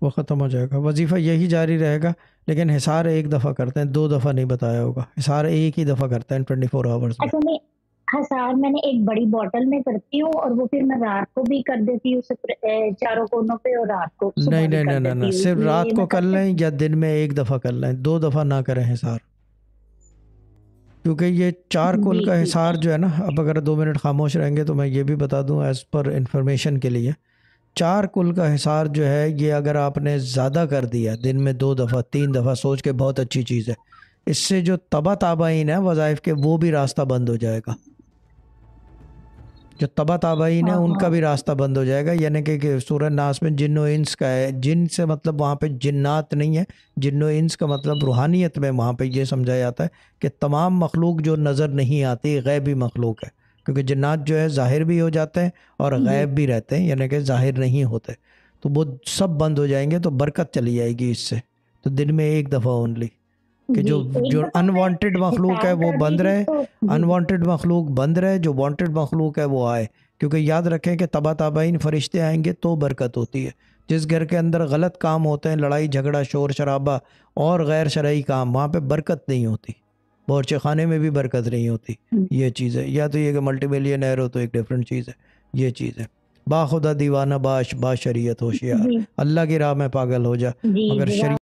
वो ख़त्म हो जाएगा। वजीफ़ा यही जारी रहेगा, लेकिन हिसार एक दफ़ा करते हैं, 2 दफ़ा नहीं बताया होगा। हिसार एक ही दफ़ा करते हैं 24 आवर्स में। अच्छा मैं हाँ, मैंने एक बड़ी बॉटल में करती हूँ और वो फिर मैं रात को भी कर देती हूँ चारों कोनों पे और रात को नहीं, सुबह भी नहीं, कर नहीं, नहीं, नहीं, देती हूँ, सिर्फ़ रात ये को मैं कर कर लें सकती हूँ? या दिन में एक दफ़ा कर लें, 2 दफ़ा ना करें हिसार। क्योंकि ये 4 कुल जी, का ठीक है। हिसार जो है ना, अब अगर 2 मिनट खामोश रहेंगे तो मैं ये भी बता दूँ एज़ पर इन्फॉर्मेशन के लिए, 4 कुल का हिसार जो है ये अगर आपने ज़्यादा कर दिया, दिन में 2 दफ़ा 3 दफ़ा सोच के, बहुत अच्छी चीज़ है। इससे जो तबा ताबाइन है वज़ाइफ के, वो भी रास्ता बंद हो जाएगा। जो तबा ताबाइन है हाँ, उनका हाँ। भी रास्ता बंद हो जाएगा, यानी कि सूरह नास में जिन्न और इंस का है, जिन से मतलब वहाँ पे जिन्नात नहीं है, जिन्न और इंस का मतलब रूहानियत में वहाँ पे ये समझा जाता है कि तमाम मखलूक जो नज़र नहीं आती गैबी मखलूक है, क्योंकि जिन्नात जो है ज़ाहिर भी हो जाते हैं और जी, गैब भी रहते हैं, यानी कि ज़ाहिर नहीं होते, तो वो सब बंद हो जाएंगे, तो बरकत चली जाएगी इससे। तो दिन में एक दफ़ा ओनली, कि जी, जो एक जो दफ़ा मैं अनवांटेड मखलूक है हिसार वो कर रही बंद थी रहे, तो जी, जी। अनवांटेड मखलूक बंद रहे, जो वांटेड मखलूक है वो आए। क्योंकि याद रखें कि तबा ताबाइन फरिश्ते आएंगे तो बरकत होती है। जिस घर के अंदर गलत काम होते हैं, लड़ाई झगड़ा शोर शराबा और गैर शरई काम, वहाँ पे बरकत नहीं होती। बावर्ची खाने में भी बरकत नहीं होती। हुँ, ये चीज़ है, या तो ये कि मल्टी मिलियनर हो तो एक डिफरेंट चीज़ है। ये चीज़ है, बाखुदा दीवाना बाश बाशरीयत होशियार, जी, अल्लाह की राह में पागल हो जा जी, मगर जज़ा शरीयत